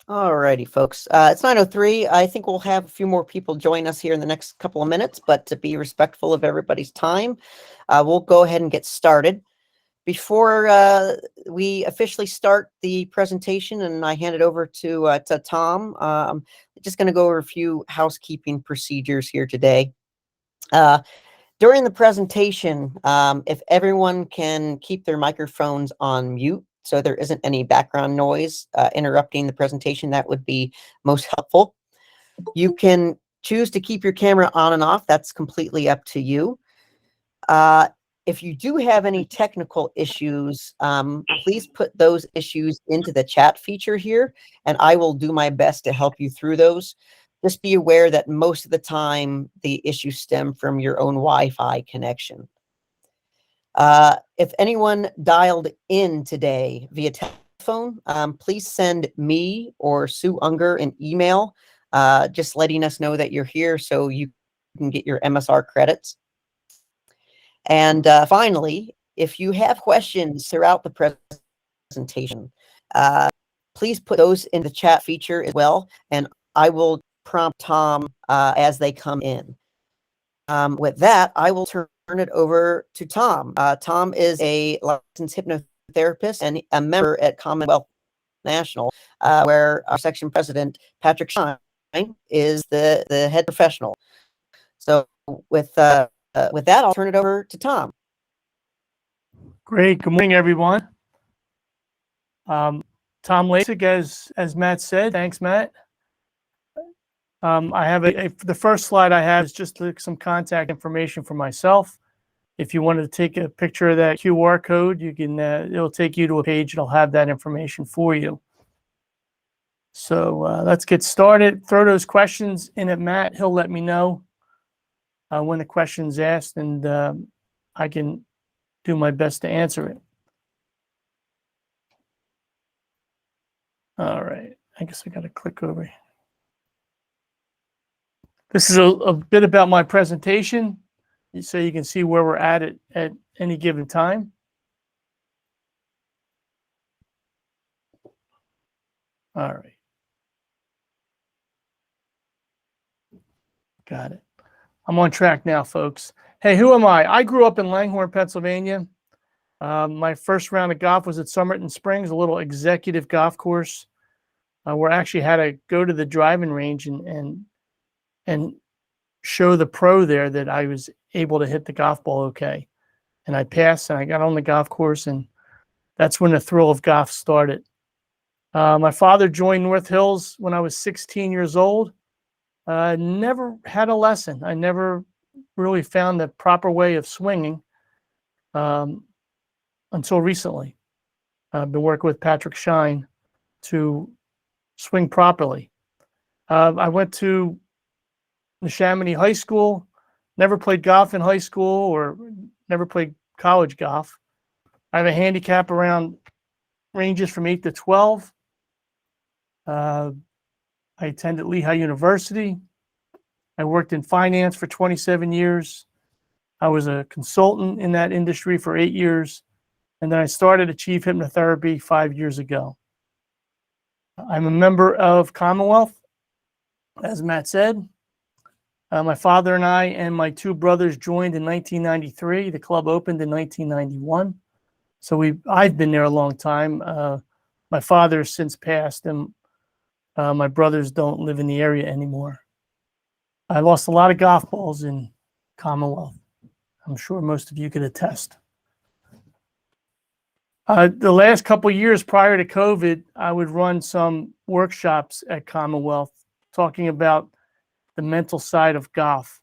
Alrighty, folks. It's 9:03. I think we'll have a few more people join us here in the next couple of minutes, but to be respectful of everybody's time, we'll go ahead and get started. Before we officially start the presentation and I hand it over to Tom, I'm just going to go over a few housekeeping procedures here today. During the presentation, if everyone can keep their microphones on mute so there isn't any background noise interrupting the presentation, that would be most helpful. You can choose to keep your camera on and off. That's completely up to you. If you do have any technical issues, please put those issues into the chat feature here, and I will do my best to help you through those. Just be aware that most of the time the issues stem from your own Wi-Fi connection. If anyone dialed in today via telephone, please send me or Sue Unger an email just letting us know that you're here so you can get your MSR credits. And finally, if you have questions throughout the presentation, please put those in the chat feature as well, and I will prompt Tom as they come in. With that, I will turn it over to Tom. Tom is a licensed hypnotherapist and a member at Commonwealth National, where our section president, Patrick Shine, is the head professional. So with that, I'll turn it over to Tom. Great. Good morning, everyone. Tom Laessig, as Matt said. Thanks, Matt. I have the first slide I have is just some contact information for myself. If you wanted to take a picture of that QR code, you can. It'll take you to a page. It'll have that information for you. So let's get started. Throw those questions in at Matt. He'll let me know when the question's asked, and I can do my best to answer it. All right. I guess I got to click over. This is a bit about my presentation, so you can see where we're at any given time. All right. Got it. I'm on track now, folks. Hey, who am I? I grew up in Langhorne, Pennsylvania. My first round of golf was at Somerton Springs, a little executive golf course where I actually had to go to the driving range and show the pro there that I was able to hit the golf ball okay. And I passed and I got on the golf course, and that's when the thrill of golf started. My father joined North Hills when I was 16 years old. Never had a lesson. I never really found the proper way of swinging until recently. I've been working with Patrick Shine to swing properly. I went to Neshaminy High School, never played golf in high school or never played college golf. I have a handicap around ranges from 8 to 12. I attended Lehigh University. I worked in finance for 27 years. I was a consultant in that industry for 8 years. And then I started Achieve Hypnotherapy 5 years ago. I'm a member of Commonwealth, as Matt said. My father and I and my two brothers joined in 1993. The club opened in 1991. So I've been there a long time. My father has since passed, and my brothers don't live in the area anymore. I lost a lot of golf balls in Commonwealth. I'm sure most of you could attest. The last couple of years prior to COVID, I would run some workshops at Commonwealth talking about the mental side of golf.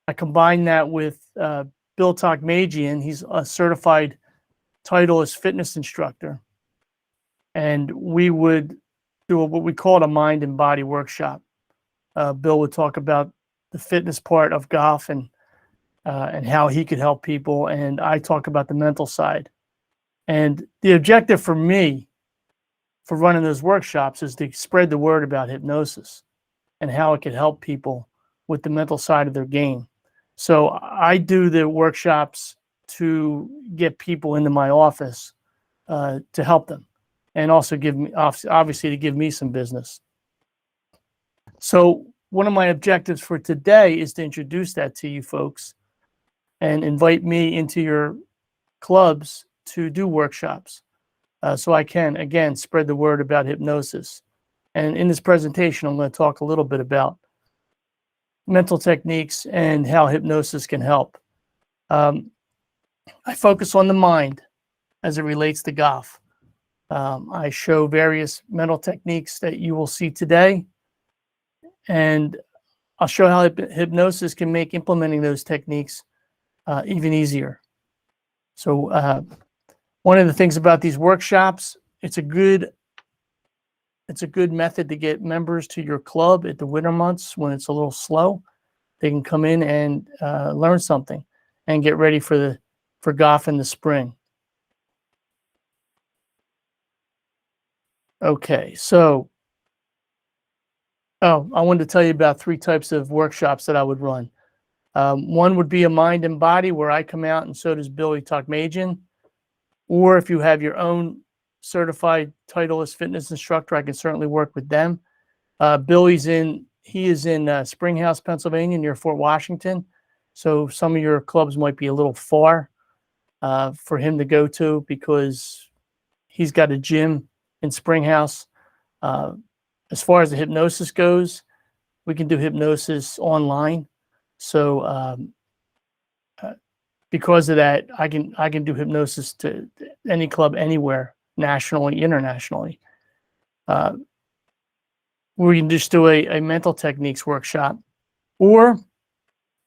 I combined that with Bill Tokmajian. He's a certified Titleist fitness instructor. And we would do what we called a mind and body workshop. Bill would talk about the fitness part of golf and how he could help people. And I talk about the mental side. And the objective for me for running those workshops is to spread the word about hypnosis and how it could help people with the mental side of their game. So I do the workshops to get people into my office to help them. and also obviously to give me some business. So one of my objectives for today is to introduce that to you folks and invite me into your clubs to do workshops, so I can, again, spread the word about hypnosis. And in this presentation, I'm going to talk a little bit about mental techniques and how hypnosis can help. I focus on the mind as it relates to golf. I show various mental techniques that you will see today, and I'll show how hypnosis can make implementing those techniques even easier. So one of the things about these workshops, it's a good method to get members to your club at the winter months when it's a little slow. They can come in and learn something and get ready for golf in the spring. Okay, so I wanted to tell you about 3 types of workshops that I would run. One would be a mind and body, where I come out, and so does Billy Talkmagian. Or if you have your own certified Titleist fitness instructor, I can certainly work with them. Billy's in Springhouse, Pennsylvania, near Fort Washington. So some of your clubs might be a little far for him to go to, because he's got a gym in Springhouse. As far as the hypnosis goes, we can do hypnosis online. So because of that, I can do hypnosis to any club anywhere, nationally, internationally. We can just do a mental techniques workshop, or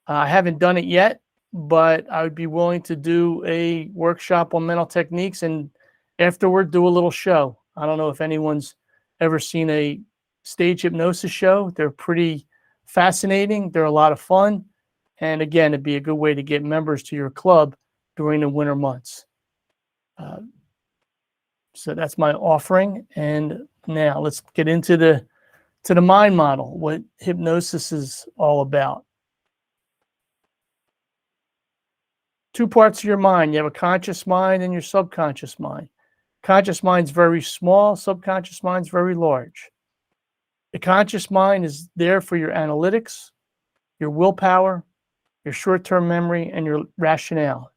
I haven't done it yet, but I would be willing to do a workshop on mental techniques and afterward do a little show. I don't know if anyone's ever seen a stage hypnosis show. They're pretty fascinating. They're a lot of fun. And again, it'd be a good way to get members to your club during the winter months. So that's my offering. And now let's get into the mind model, what hypnosis is all about. 2 parts of your mind. You have a conscious mind and your subconscious mind. Conscious mind's very small, subconscious mind's very large. The conscious mind is there for your analytics, your willpower, your short-term memory, and your rationale.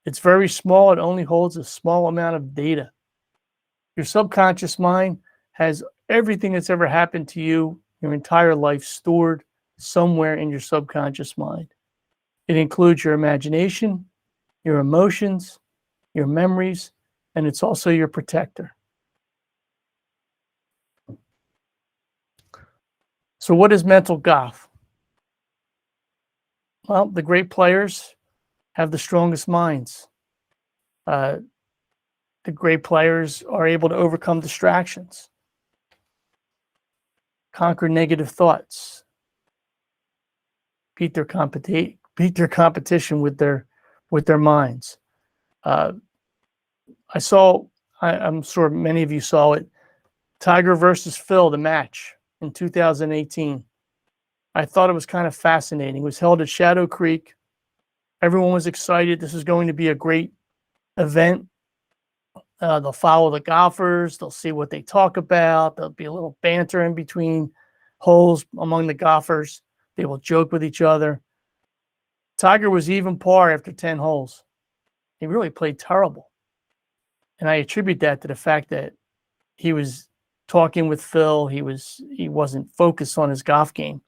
It's very small. It only holds a small amount of data. Your subconscious mind has everything that's ever happened to you, your entire life, stored somewhere in your subconscious mind. It includes your imagination, your emotions, your memories, and it's also your protector. So what is mental golf? Well, the great players have the strongest minds. The great players are able to overcome distractions, conquer negative thoughts, beat their competition with their minds. I'm sure many of you saw it, Tiger versus Phil, the match in 2018. I thought it was kind of fascinating. It was held at Shadow Creek. Everyone was excited. This is going to be a great event. They'll follow the golfers. They'll see what they talk about. There'll be a little banter in between holes among the golfers. They will joke with each other. Tiger was even par after 10 holes. He really played terrible. And I attribute that to the fact that he was talking with Phil. He wasn't focused on his golf game.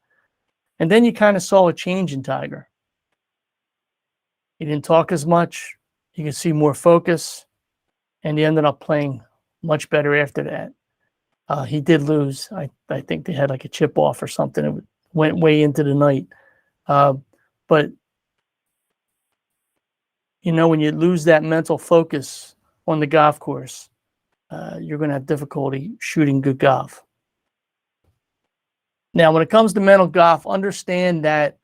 And then you kind of saw a change in Tiger. He didn't talk as much. You could see more focus. And he ended up playing much better after that. He did lose. I think they had like a chip off or something. It went way into the night. But, you know, when you lose that mental focus on the golf course, you're going to have difficulty shooting good golf. Now, when it comes to mental golf, understand that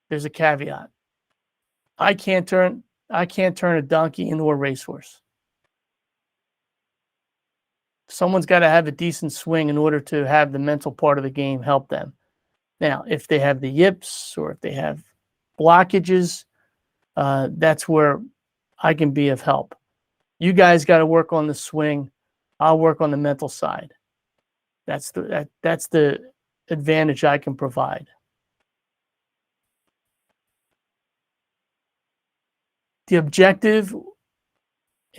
there's a caveat. I can't turn a donkey into a racehorse. Someone's got to have a decent swing in order to have the mental part of the game help them. Now, if they have the yips or if they have blockages, that's where I can be of help. You guys got to work on the swing. I'll work on the mental side. That's the advantage I can provide. The objective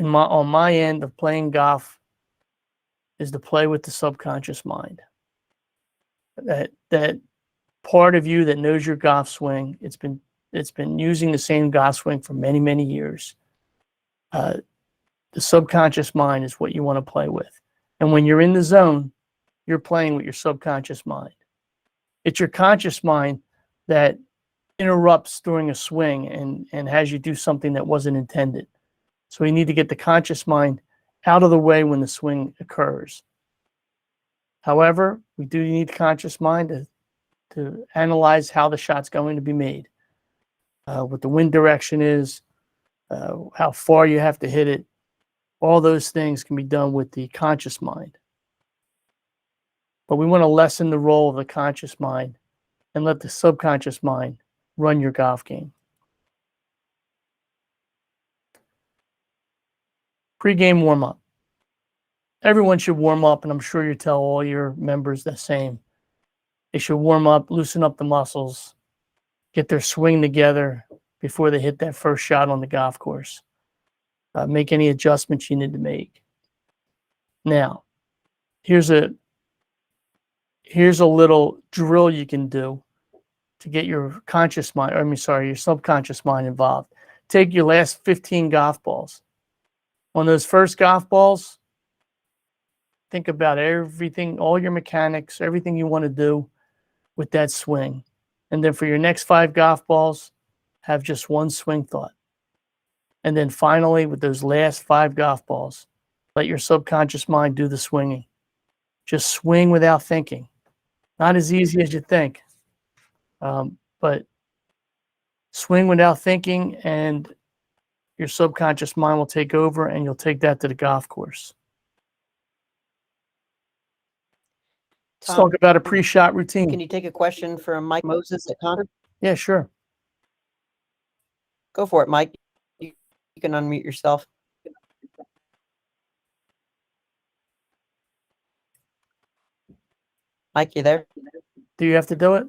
on my end of playing golf is to play with the subconscious mind. That part of you that knows your golf swing, it's been using the same golf swing for many, many years. The subconscious mind is what you want to play with. And when you're in the zone, you're playing with your subconscious mind. It's your conscious mind that interrupts during a swing and has you do something that wasn't intended. So you need to get the conscious mind out of the way when the swing occurs. However, we do need the conscious mind to analyze how the shot's going to be made, what the wind direction is, how far you have to hit it. All those things can be done with the conscious mind. But we want to lessen the role of the conscious mind and let the subconscious mind run your golf game. Pre-game warm-up. Everyone should warm up, and I'm sure you tell all your members the same. They should warm up, loosen up the muscles, get their swing together before they hit that first shot on the golf course. Make any adjustments you need to make. Now, here's a little drill you can do to get your your subconscious mind involved. Take your last 15 golf balls. On those first golf balls, think about everything, all your mechanics, everything you want to do with that swing. And then for your next 5 golf balls, have just one swing thought. And then finally, with those last 5 golf balls, let your subconscious mind do the swinging. Just swing without thinking. Not as easy as you think, but swing without thinking, and your subconscious mind will take over, and you'll take that to the golf course. Let's talk about a pre-shot routine. Can you take a question from Mike Moses at Concord? Yeah, sure. Go for it, Mike. You can unmute yourself. Mike, you there? Do you have to do it?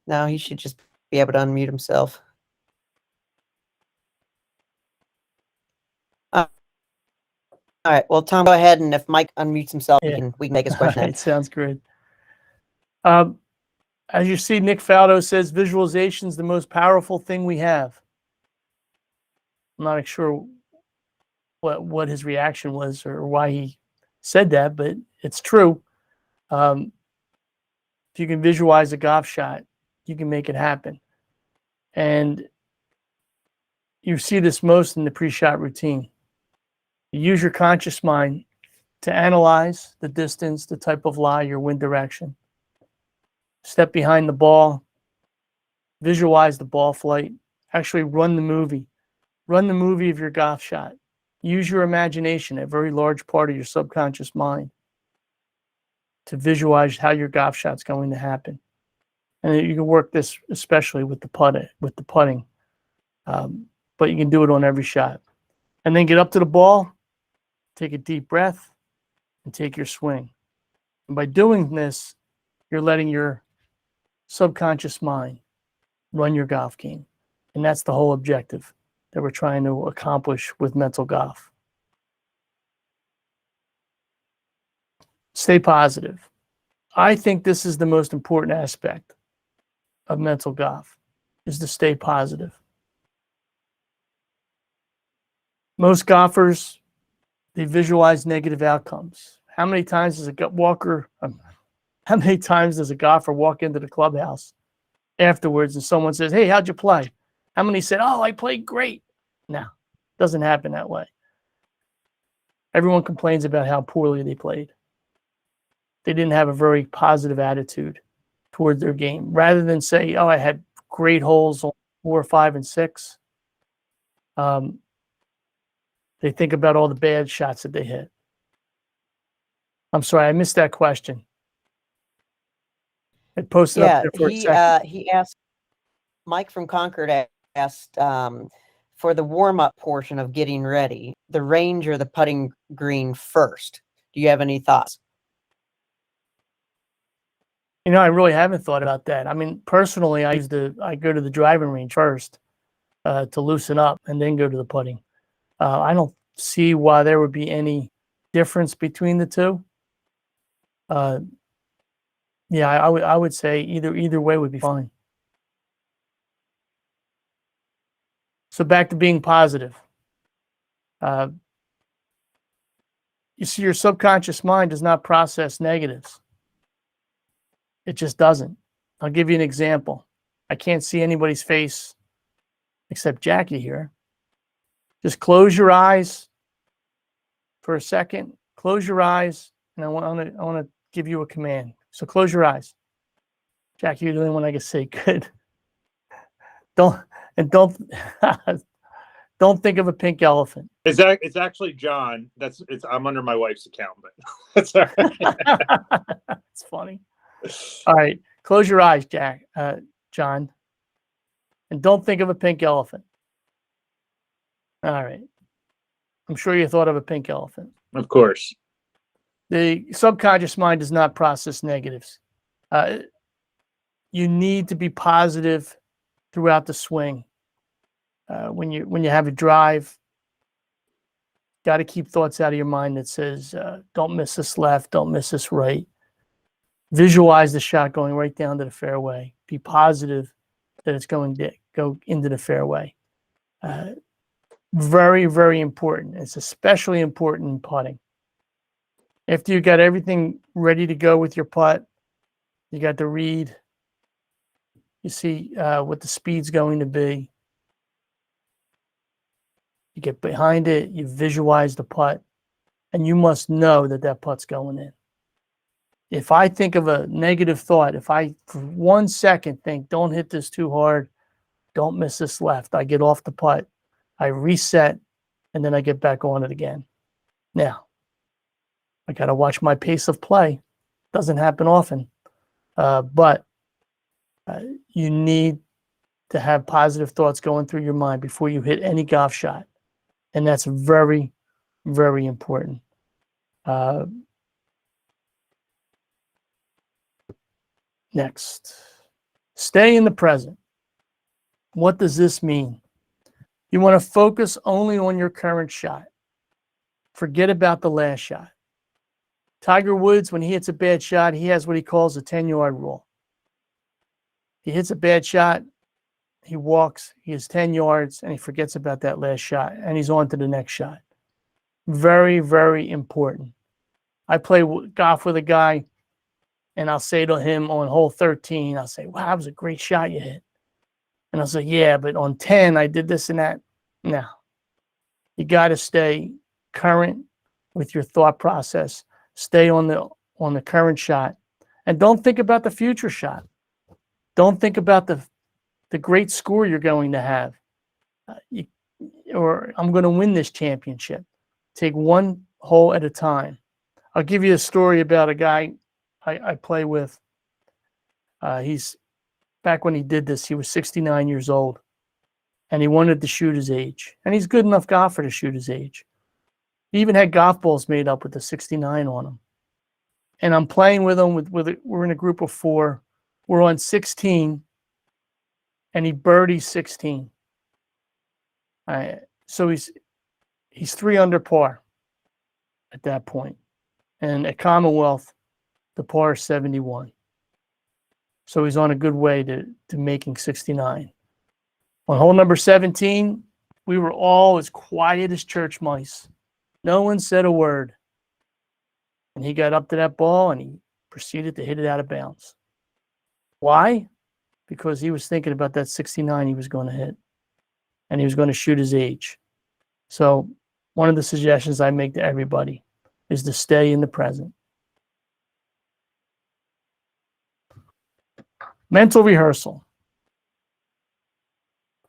No, he should just be able to unmute himself. All right. Well, Tom, go ahead, and if Mike unmutes himself, Yeah. we can make his question. It sounds great. As you see, Nick Faldo says visualization is the most powerful thing we have. I'm not sure what his reaction was or why he said that, but it's true. If you can visualize a golf shot, you can make it happen. And you see this most in the pre-shot routine. You use your conscious mind to analyze the distance, the type of lie, your wind direction. Step behind the ball, visualize the ball flight, actually run the movie. Run the movie of your golf shot. Use your imagination, a very large part of your subconscious mind, to visualize how your golf shot's going to happen. And you can work this especially with the putting, but you can do it on every shot. And then get up to the ball, take a deep breath, and take your swing. And by doing this, you're letting your subconscious mind run your golf game. And that's the whole objective that we're trying to accomplish with mental golf. Stay positive. I think this is the most important aspect of mental golf, is to stay positive. Most golfers, they visualize negative outcomes. How many times does a golfer walk into the clubhouse afterwards and someone says, "Hey, how'd you play?" How many said, "Oh, I played great"? No, it doesn't happen that way. Everyone complains about how poorly they played. They didn't have a very positive attitude towards their game. Rather than say, "Oh, I had great holes on 4, 5, and 6," they think about all the bad shots that they hit. I'm sorry, I missed that question. I posted up there for a second. He asked, Mike from Concord asked, for the warm-up portion of getting ready, the range or the putting green first? Do you have any thoughts? I really haven't thought about that. I mean, personally, I go to the driving range first to loosen up and then go to the putting. I don't see why there would be any difference between the two. Yeah, I would say either way would be fine. So back to being positive. You see, your subconscious mind does not process negatives. It just doesn't. I'll give you an example. I can't see anybody's face except Jackie here. Just close your eyes for a second. Close your eyes, and I want to give you a command. So close your eyes. Jackie, you're the only one I can say good. Don't don't think of a pink elephant. It's actually John. I'm under my wife's account, but that's all right. It's funny. All right, close your eyes, John, and don't think of a pink elephant. All right. I'm sure you thought of a pink elephant. Of course. The subconscious mind does not process negatives. You need to be positive throughout the swing. When you have a drive, got to keep thoughts out of your mind that says, don't miss this left, don't miss this right. Visualize the shot going right down to the fairway. Be positive that it's going to go into the fairway. Very, very important. It's especially important in putting. After you got everything ready to go with your putt, you got the read. You see what the speed's going to be. You get behind it, you visualize the putt, and you must know that that putt's going in. If I think of a negative thought, if I for 1 second think, don't hit this too hard, don't miss this left, I get off the putt, I reset, and then I get back on it again. Now, I got to watch my pace of play. Doesn't happen often, but you need to have positive thoughts going through your mind before you hit any golf shot. And that's very, very important. Next, stay in the present. What does this mean? You want to focus only on your current shot. Forget about the last shot. Tiger Woods, when he hits a bad shot, he has what he calls a 10-yard rule. He hits a bad shot, he walks, he has 10 yards, and he forgets about that last shot, and he's on to the next shot. Very, very important. I play golf with a guy, and I'll say to him on hole 13, I'll say, wow, that was a great shot you hit. And I'll say, yeah, but on 10, I did this and that. No. You got to stay current with your thought process. Stay on the current shot. And don't think about the future shot. Don't think about the great score you're going to have. Or I'm going to win this championship. Take one hole at a time. I'll give you a story about a guy I play with. He's back when he did this, he was 69 years old, and he wanted to shoot his age. And he's good enough golfer to shoot his age. He even had golf balls made up with the 69 on them. And I'm playing with him. We're in a group of 4. We're on 16, and he birdies 16. So he's 3 under par at that point. And at Commonwealth, the par is 71. So he's on a good way to making 69. On hole number 17, we were all as quiet as church mice. No one said a word. And he got up to that ball and he proceeded to hit it out of bounds. Why? Because he was thinking about that 69 he was going to hit. And he was going to shoot his age. So one of the suggestions I make to everybody is to stay in the present. Mental rehearsal.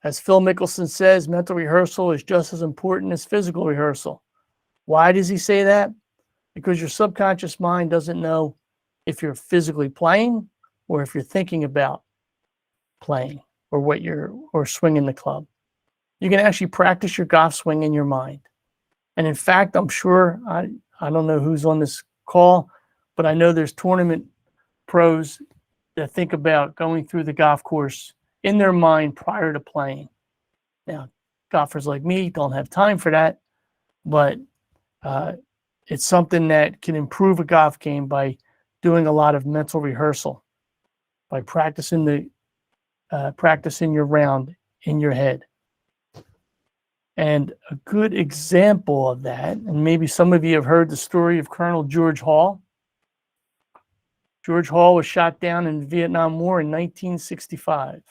As Phil Mickelson says, mental rehearsal is just as important as physical rehearsal. Why does he say that? Because your subconscious mind doesn't know if you're physically playing or if you're thinking about playing or swinging the club. You can actually practice your golf swing in your mind. And in fact, I'm sure, I don't know who's on this call, but I know there's tournament pros that think about going through the golf course in their mind prior to playing. Now, golfers like me don't have time for that, but it's something that can improve a golf game by doing a lot of mental rehearsal, by practicing your round in your head. And a good example of that, and maybe some of you have heard the story of Colonel George Hall. George Hall was shot down in the Vietnam War in 1965.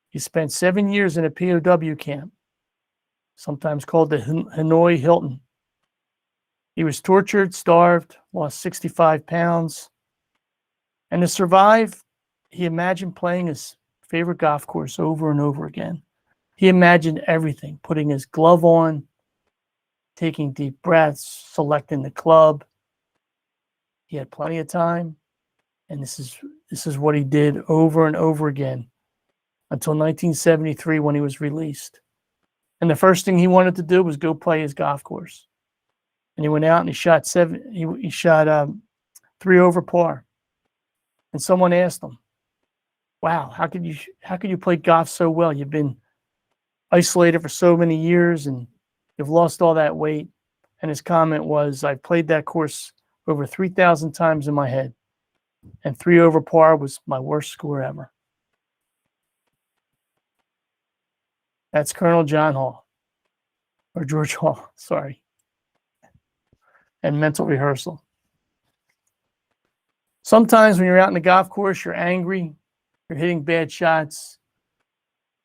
He spent 7 years in a POW camp, sometimes called the Hanoi Hilton. He was tortured, starved, lost 65 pounds. And to survive, he imagined playing his favorite golf course over and over again. He imagined everything, putting his glove on, taking deep breaths, selecting the club. He had plenty of time, and this is what he did over and over again until 1973 when he was released. And the first thing he wanted to do was go play his golf course. And he went out and he shot 3 over par. And someone asked him, "Wow, how could you play golf so well? You've been isolated for so many years and you've lost all that weight." And his comment was, "I played that course over 3,000 times in my head, and 3 over par was my worst score ever." That's Colonel John Hall, or George Hall, sorry. And mental rehearsal. Sometimes when you're out in the golf course, you're angry, you're hitting bad shots,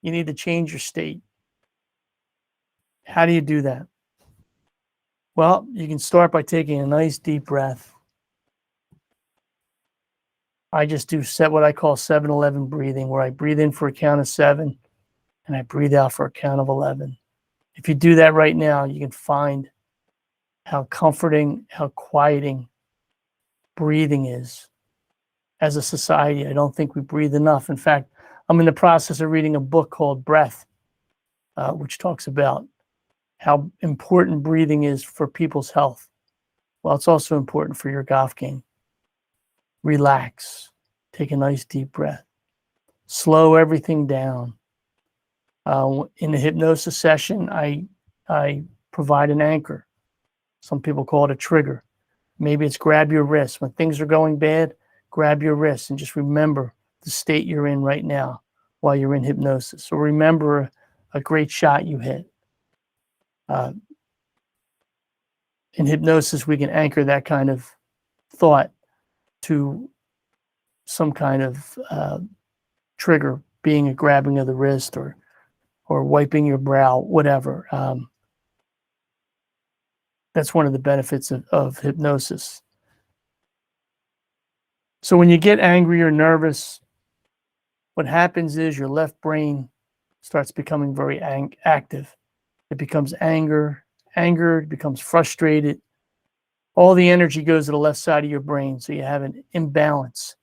you need to change your state. How do you do that? Well, you can start by taking a nice deep breath. I just do what I call 7-11 breathing, where I breathe in for a count of 7 and I breathe out for a count of 11. If you do that right now, you can find how comforting, how quieting breathing is. As a society, I don't think we breathe enough. In fact, I'm in the process of reading a book called Breath, which talks about how important breathing is for people's health. Well, it's also important for your golf game. Relax. Take a nice deep breath. Slow everything down. In the hypnosis session, I provide an anchor. Some people call it a trigger. Maybe it's grab your wrist. When things are going bad, grab your wrist and just remember the state you're in right now while you're in hypnosis. Or remember a great shot you hit. In hypnosis, we can anchor that kind of thought to some kind of trigger, being a grabbing of the wrist or wiping your brow, whatever. That's one of the benefits of hypnosis. So when you get angry or nervous, what happens is your left brain starts becoming very active. It becomes angered, it becomes frustrated. All the energy goes to the left side of your brain, so you have an imbalance.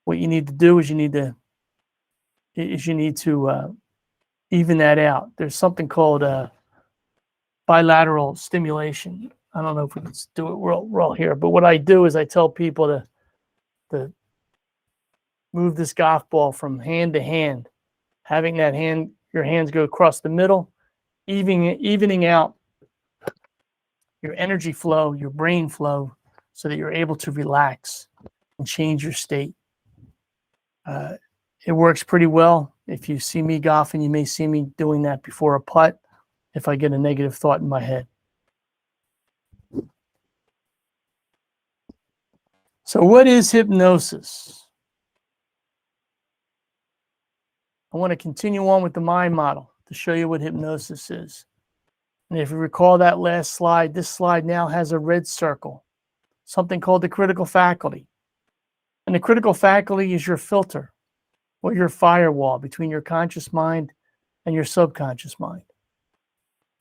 What you need to do is you need to even that out. There's something called bilateral stimulation. I don't know if we can do it. We're all here, but what I do is I tell people to move this golf ball from hand to hand, having your hands go across the middle, evening out your energy flow, your brain flow, so that you're able to relax and change your state. It works pretty well. If you see me golfing, you may see me doing that before a putt if I get a negative thought in my head. So what is hypnosis? I want to continue on with the mind model to show you what hypnosis is. And if you recall that last slide, this slide now has a red circle, something called the critical faculty. And the critical faculty is your filter or your firewall between your conscious mind and your subconscious mind.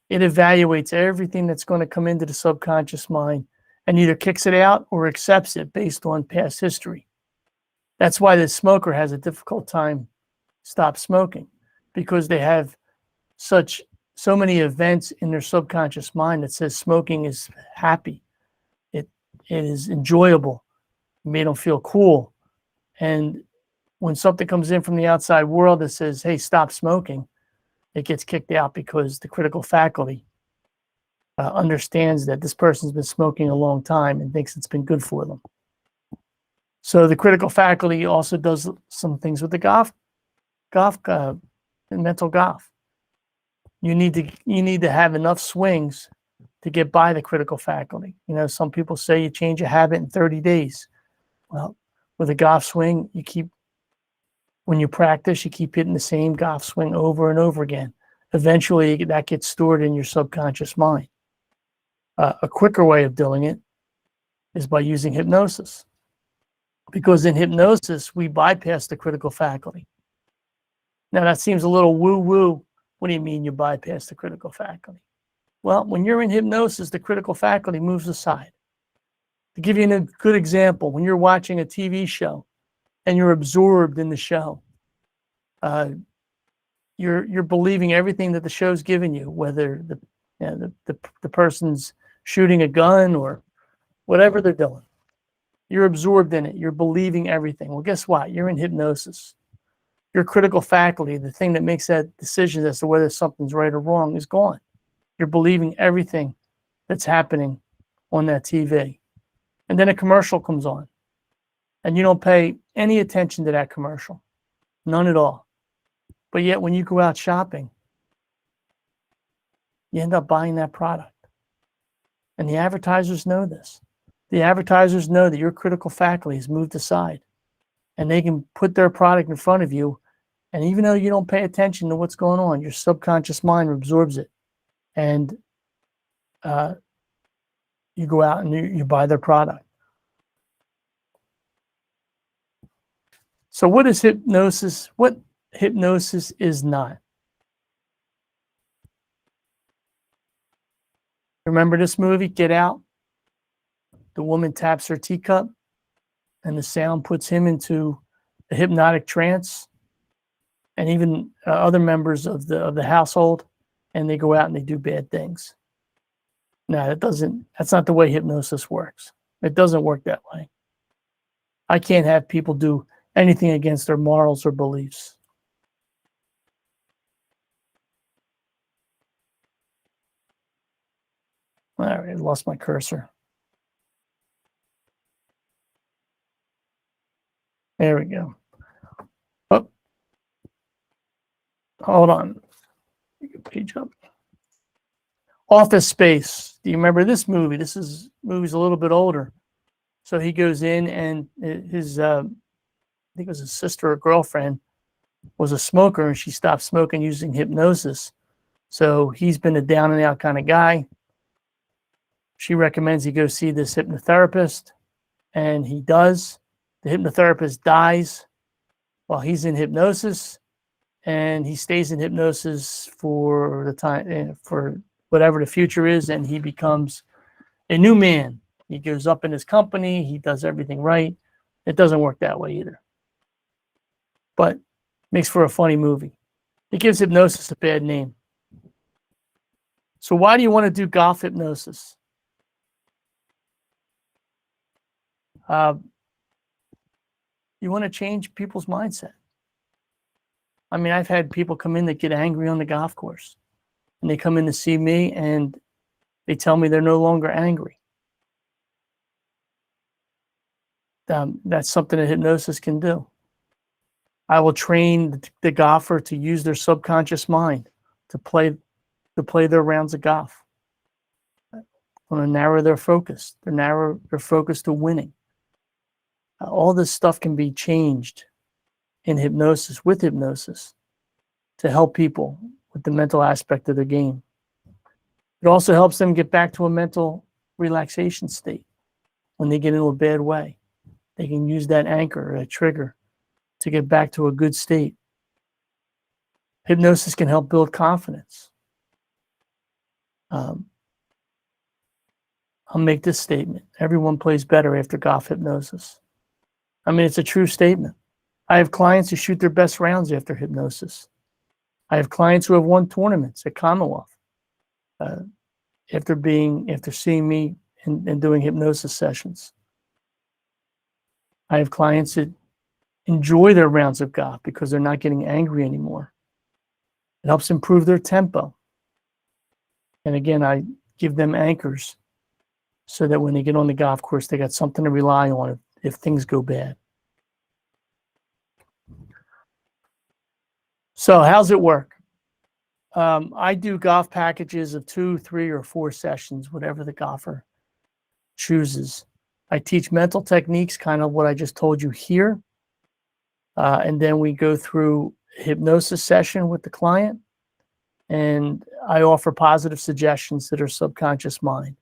It evaluates everything that's going to come into the subconscious mind and either kicks it out or accepts it based on past history. That's why the smoker has a difficult time stop smoking, because they have so many events in their subconscious mind that says smoking is happy. It is enjoyable. It made them feel cool. And when something comes in from the outside world that says, hey, stop smoking, it gets kicked out because the critical faculty understands that this person's been smoking a long time and thinks it's been good for them. So the critical faculty also does some things with the mental golf. You need to have enough swings to get by the critical faculty. You know, some people say you change a habit in 30 days. Well, with a golf swing, when you practice, you keep hitting the same golf swing over and over again. Eventually, that gets stored in your subconscious mind. A quicker way of doing it is by using hypnosis. Because in hypnosis, we bypass the critical faculty. Now, that seems a little woo-woo. What do you mean you bypass the critical faculty? Well, when you're in hypnosis, the critical faculty moves aside. To give you a good example, when you're watching a TV show and you're absorbed in the show, you're believing everything that the show's giving you, whether the person's shooting a gun or whatever they're doing. You're absorbed in it. You're believing everything. Well, guess what? You're in hypnosis. Your critical faculty, the thing that makes that decision as to whether something's right or wrong, is gone. You're believing everything that's happening on that TV. And then a commercial comes on, and you don't pay any attention to that commercial. None at all. But yet when you go out shopping, you end up buying that product. And the advertisers know this. The advertisers know that your critical faculty has moved aside, and they can put their product in front of you. And even though you don't pay attention to what's going on, your subconscious mind absorbs it. And you go out and you buy their product. So what is hypnosis? What hypnosis is not? Remember this movie, Get Out? The woman taps her teacup and the sound puts him into a hypnotic trance, and even other members of the household, and they go out and they do bad things. No, that's not the way hypnosis works. It doesn't work that way. I can't have people do anything against their morals or beliefs. All right, I lost my cursor. There we go. Oh, hold on. Page up. Office Space. Do you remember this movie? Movie's a little bit older. So he goes in, and his, I think it was his sister or girlfriend, was a smoker, and she stopped smoking using hypnosis. So he's been a down and out kind of guy. She recommends he go see this hypnotherapist, and he does. The hypnotherapist dies while he's in hypnosis, and he stays in hypnosis for the time, for whatever the future is, and he becomes a new man. He goes up in his company. He does everything right. It doesn't work that way either. But makes for a funny movie. It gives hypnosis a bad name. So why do you want to do golf hypnosis? You want to change people's mindset. I mean, I've had people come in that get angry on the golf course, and they come in to see me and they tell me they're no longer angry. That's something that hypnosis can do. I will train the golfer to use their subconscious mind to play their rounds of golf. I'm going to narrow their focus. Their focus to winning. All this stuff can be changed in hypnosis, with hypnosis, to help people with the mental aspect of their game. It also helps them get back to a mental relaxation state when they get into a bad way. They can use that anchor or a trigger to get back to a good state. Hypnosis can help build confidence. I'll make this statement. Everyone plays better after golf hypnosis. I mean, it's a true statement. I have clients who shoot their best rounds after hypnosis. I have clients who have won tournaments at Commonwealth after seeing me and doing hypnosis sessions. I have clients that enjoy their rounds of golf because they're not getting angry anymore. It helps improve their tempo. And again, I give them anchors so that when they get on the golf course, they got something to rely on if things go bad. So how's it work? I do golf packages of 2, 3, or 4 sessions, whatever the golfer chooses. I teach mental techniques, kind of what I just told you here. And then we go through a hypnosis session with the client. And I offer positive suggestions to their subconscious mind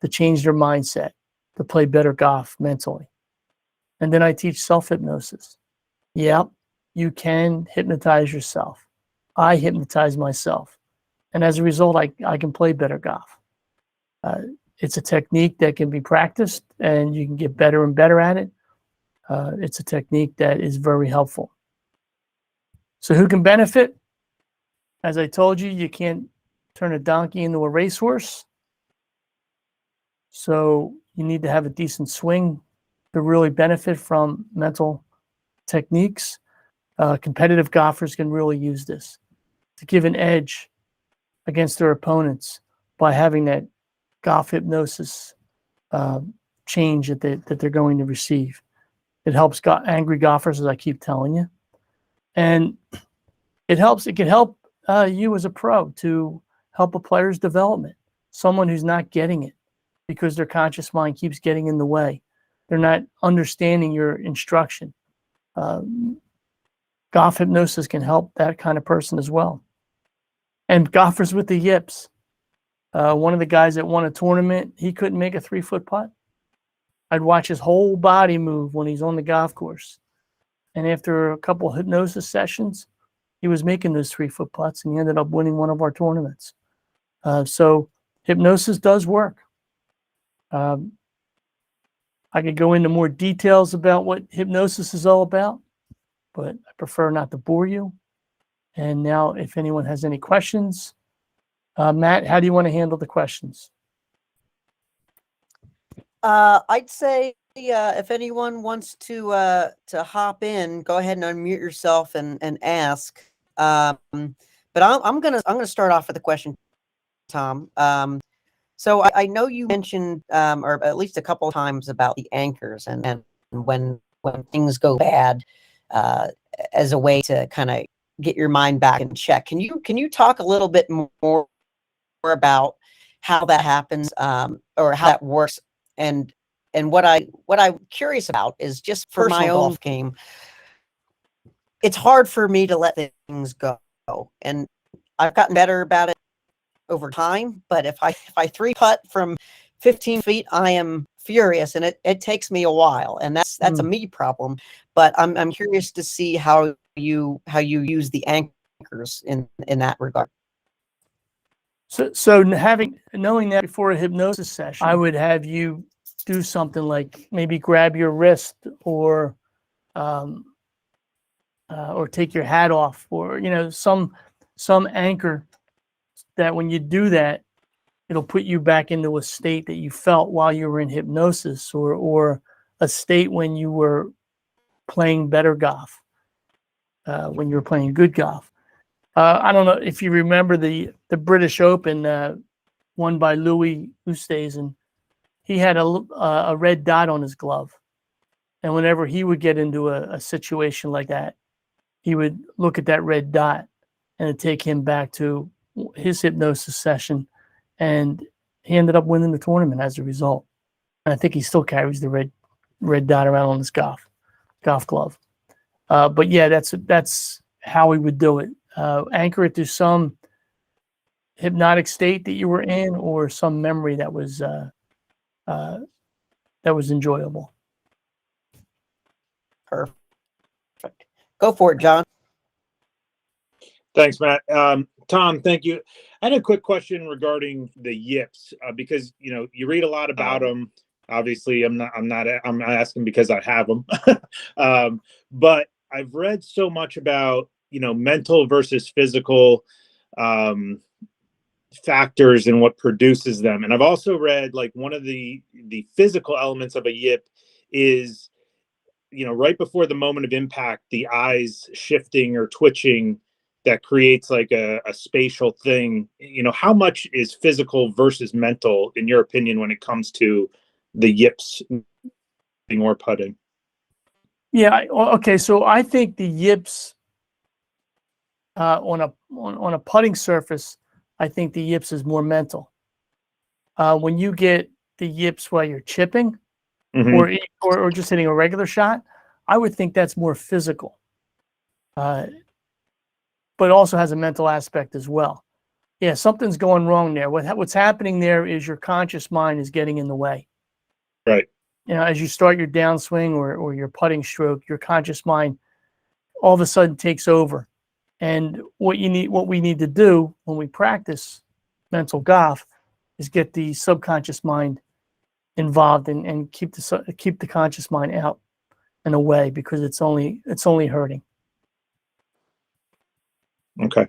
to change their mindset, to play better golf mentally. And then I teach self-hypnosis. Yep, you can hypnotize yourself. I hypnotize myself. And as a result, I can play better golf. It's a technique that can be practiced and you can get better and better at it. It's a technique that is very helpful. So who can benefit? As I told you, you can't turn a donkey into a racehorse. So you need to have a decent swing to really benefit from mental techniques. Competitive golfers can really use this to give an edge against their opponents by having that golf hypnosis change that they're going to receive. It helps angry golfers, as I keep telling you. And it can help you as a pro to help a player's development. Someone who's not getting it because their conscious mind keeps getting in the way. They're not understanding your instruction. Golf hypnosis can help that kind of person as well. And golfers with the yips. One of the guys that won a tournament, he couldn't make a 3-foot putt. I'd watch his whole body move when he's on the golf course. And after a couple of hypnosis sessions, he was making those 3-foot putts and he ended up winning one of our tournaments. So hypnosis does work. I could go into more details about what hypnosis is all about, but I prefer not to bore you. And now if anyone has any questions, Matt, how do you want to handle the questions? I'd say if anyone wants to hop in, go ahead and unmute yourself and ask. But I'm gonna start off with a question, Tom. So I know you mentioned, or at least a couple of times, about the anchors and when things go bad, as a way to kind of get your mind back in check. Can you talk a little bit more about how that happens, or how that works? And what I'm curious about is just for my own golf game. It's hard for me to let things go, and I've gotten better about it over time. But if I 3-putt from 15 feet, I am furious, and it takes me a while, and that's a me problem. But I'm curious to see how you use the anchors in that regard. So knowing that before a hypnosis session, I would have you do something like maybe grab your wrist or take your hat off, or some anchor that when you do that, it'll put you back into a state that you felt while you were in hypnosis, or a state when you were playing better golf, when you were playing good golf. I don't know if you remember the British Open won by Louis Oosthuizen. He had a red dot on his glove. And whenever he would get into a situation like that, he would look at that red dot and it'd take him back to his hypnosis session. And he ended up winning the tournament as a result. And I think he still carries the red dot around on his golf glove. But yeah, that's how we would do it. Anchor it to some hypnotic state that you were in, or some memory that was enjoyable. Perfect. Go for it, John. Thanks, Matt. Tom, thank you. I had a quick question regarding the yips, because you read a lot about them. Obviously, I'm not asking because I have them, but I've read so much about mental versus physical factors and what produces them. And I've also read like one of the physical elements of a yip is, right before the moment of impact, the eyes shifting or twitching that creates like a spatial thing. How much is physical versus mental, in your opinion, when it comes to the yips or putting? Yeah. Okay. So I think the yips on a putting surface, I think the yips is more mental. When you get the yips while you're chipping, Mm-hmm. or just hitting a regular shot, I would think that's more physical, but also has a mental aspect as well. Yeah, something's going wrong there. What's happening there is your conscious mind is getting in the way. Right. As you start your downswing or your putting stroke, your conscious mind all of a sudden takes over. And what we need to do when we practice mental golf is get the subconscious mind involved and keep the conscious mind out and away, because it's only hurting. Okay.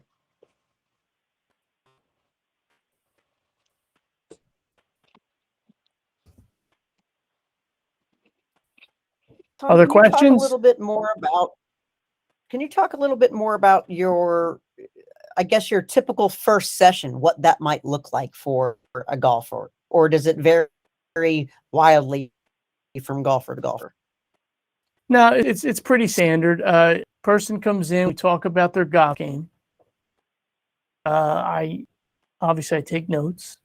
Tom, Other can you talk a questions? little bit more about? Can you talk a little bit more about your, I guess, your typical first session? What that might look like for a golfer, or does it vary wildly from golfer to golfer? No, it's pretty standard. Person comes in, we talk about their golf game. I take notes,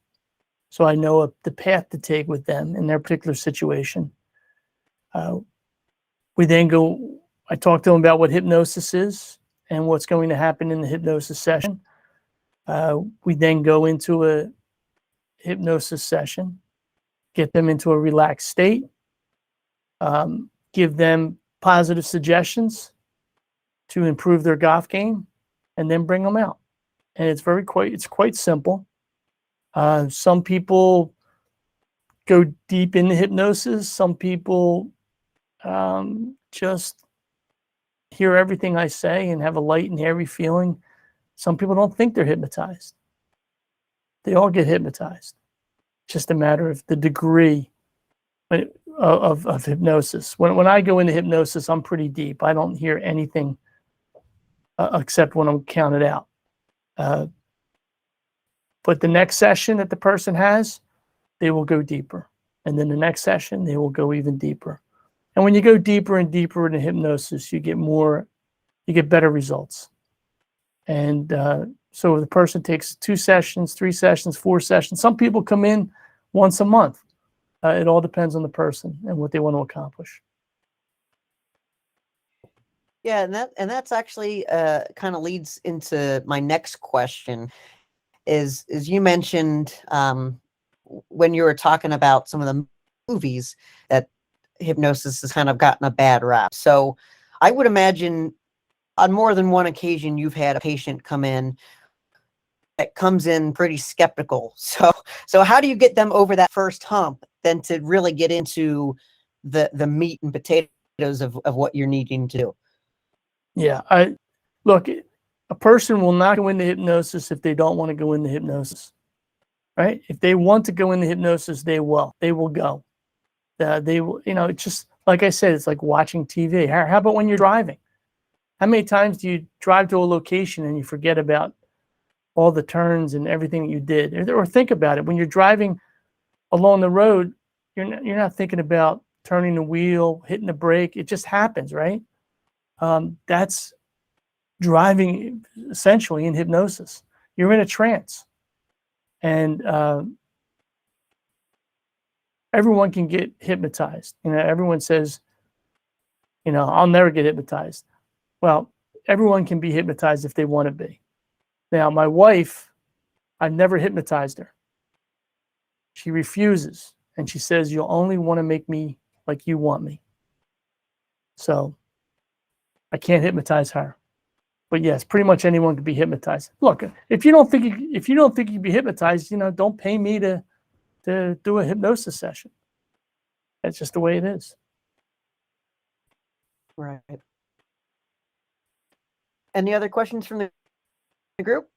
so I know the path to take with them in their particular situation. We then go. I talk to them about what hypnosis is and what's going to happen in the hypnosis session. We then go into a hypnosis session, get them into a relaxed state, give them positive suggestions to improve their golf game, and then bring them out. And it's quite simple. Some people go deep into hypnosis. Some people just hear everything I say and have a light and airy feeling. Some people don't think they're hypnotized. They all get hypnotized. It's just a matter of the degree of hypnosis. When I go into hypnosis, I'm pretty deep. I don't hear anything except when I'm counted out. But the next session that the person has, they will go deeper. And then the next session, they will go even deeper. And when you go deeper and deeper into hypnosis, you get better results. And so the person takes 2 sessions, 3 sessions, 4 sessions. Some people come in once a month. It all depends on the person and what they want to accomplish. Yeah, and that's actually kind of leads into my next question. Is you mentioned when you were talking about some of the movies that hypnosis has kind of gotten a bad rap. So I would imagine on more than one occasion you've had a patient come in that comes in pretty skeptical. So how do you get them over that first hump then to really get into the meat and potatoes of what you're needing to do? Yeah, look, a person will not go into hypnosis if they don't want to go into hypnosis, right? If they want to go into hypnosis, they will go. They will, it's just like I said, it's like watching TV. How about when you're driving? How many times do you drive to a location and you forget about all the turns and everything that you did? Or think about it. When you're driving along the road, you're not thinking about turning the wheel, hitting the brake. It just happens, right? That's driving essentially in hypnosis. You're in a trance. And everyone can get hypnotized. Everyone says, I'll never get hypnotized. Well, everyone can be hypnotized if they want to be. Now, my wife, I've never hypnotized her. She refuses. And she says, you'll only want to make me like you want me. So I can't hypnotize her. But yes, pretty much anyone can be hypnotized. Look, if you don't think you can be hypnotized, don't pay me to do a hypnosis session. That's just the way it is. Right. Any other questions from the group?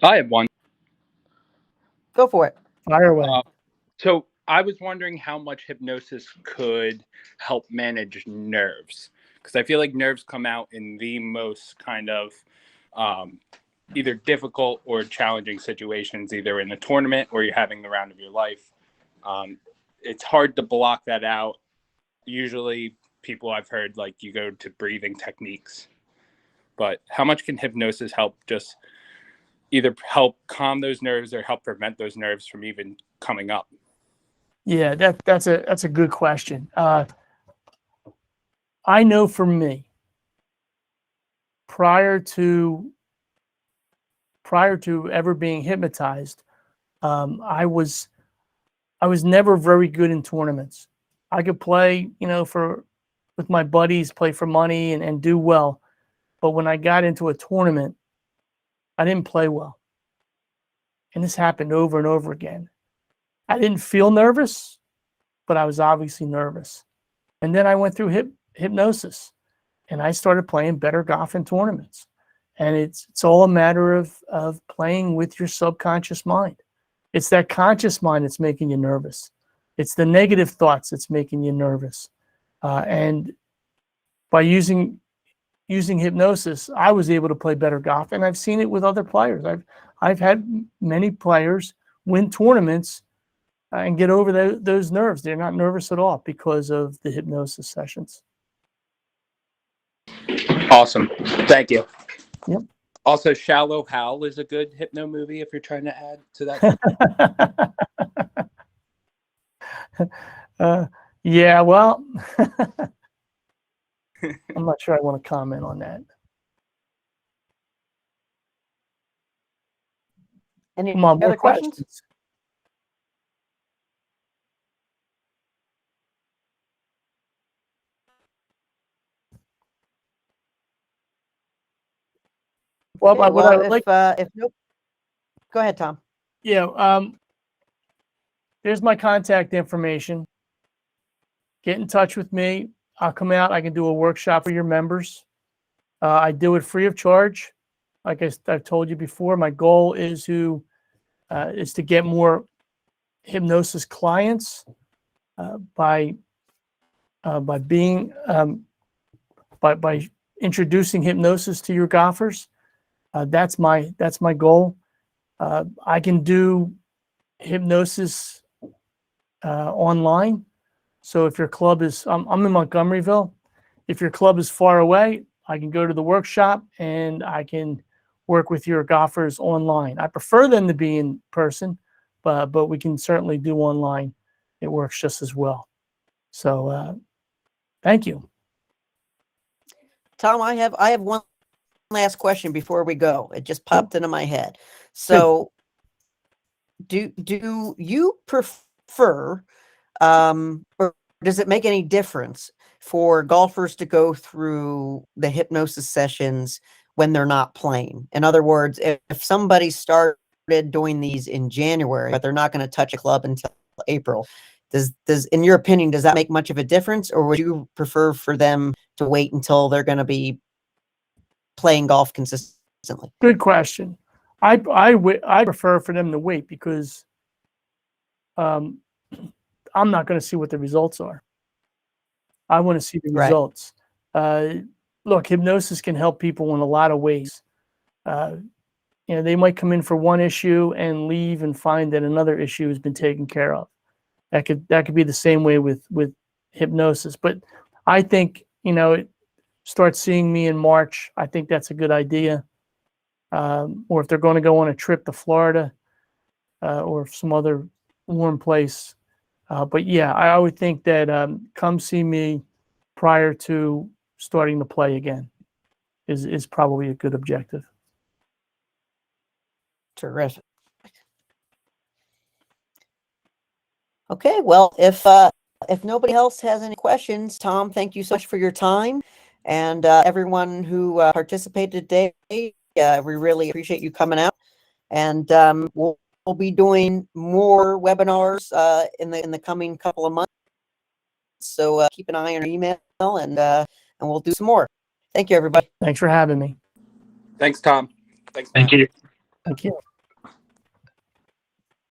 I have one. Go for it. Fire away. So I was wondering how much hypnosis could help manage nerves, because I feel like nerves come out in the most kind of either difficult or challenging situations, either in the tournament or you're having the round of your life. It's hard to block that out. Usually people I've heard, like, you go to breathing techniques, but how much can hypnosis help just either help calm those nerves or help prevent those nerves from even coming up? Yeah, that's a good question. I know for me, prior to ever being hypnotized, I was never very good in tournaments. I could play, with my buddies, play for money and do well. But when I got into a tournament, I didn't play well. And this happened over and over again. I didn't feel nervous, but I was obviously nervous. And then I went through hypnosis and I started playing better golf in tournaments. And it's all a matter of playing with your subconscious mind. It's that conscious mind that's making you nervous. It's the negative thoughts that's making you nervous. And by using hypnosis, I was able to play better golf, and I've seen it with other players. I've had many players win tournaments and get over those nerves. They're not nervous at all because of the hypnosis sessions. Awesome. Thank you. Yep. Also, Shallow Hal is a good hypno movie if you're trying to add to that. Yeah, well, I'm not sure I want to comment on that. Any Come on, other more questions? Well, Okay, what I would like, if nope, go ahead, Tom. yeah, there's my contact information. Get in touch with me. I'll come out. I can do a workshop for your members. I do it free of charge. Like I've told you before, my goal is to get more hypnosis clients by introducing hypnosis to your golfers. That's my goal. I can do hypnosis online. So if your club is, I'm in Montgomeryville. If your club is far away, I can go to the workshop and I can work with your golfers online. I prefer them to be in person, but we can certainly do online. It works just as well. So thank you. Tom, I have one last question before we go. It just popped into my head. So do you prefer or does it make any difference for golfers to go through the hypnosis sessions when they're not playing? In other words, if somebody started doing these in January, but they're not going to touch a club until April, does in your opinion, does that make much of a difference, or would you prefer for them to wait until they're going to be playing golf consistently? Good question. I prefer for them to wait because I'm not going to see what the results are. I want to see the results. Look, hypnosis can help people in a lot of ways. They might come in for one issue and leave and find that another issue has been taken care of. That could be the same way with hypnosis. But I think, start seeing me in March. I think that's a good idea. Or if they're going to go on a trip to Florida or some other warm place. But yeah, I would think that come see me prior to starting to play again is probably a good objective. Terrific. Okay, well, if nobody else has any questions, Tom, thank you so much for your time, and everyone who participated today. We really appreciate you coming out, and we'll be doing more webinars in the coming couple of months. So keep an eye on your email, and we'll do some more. Thank you, everybody. Thanks for having me. Thanks, Tom. Thanks, Thank Matt. you. Thank you.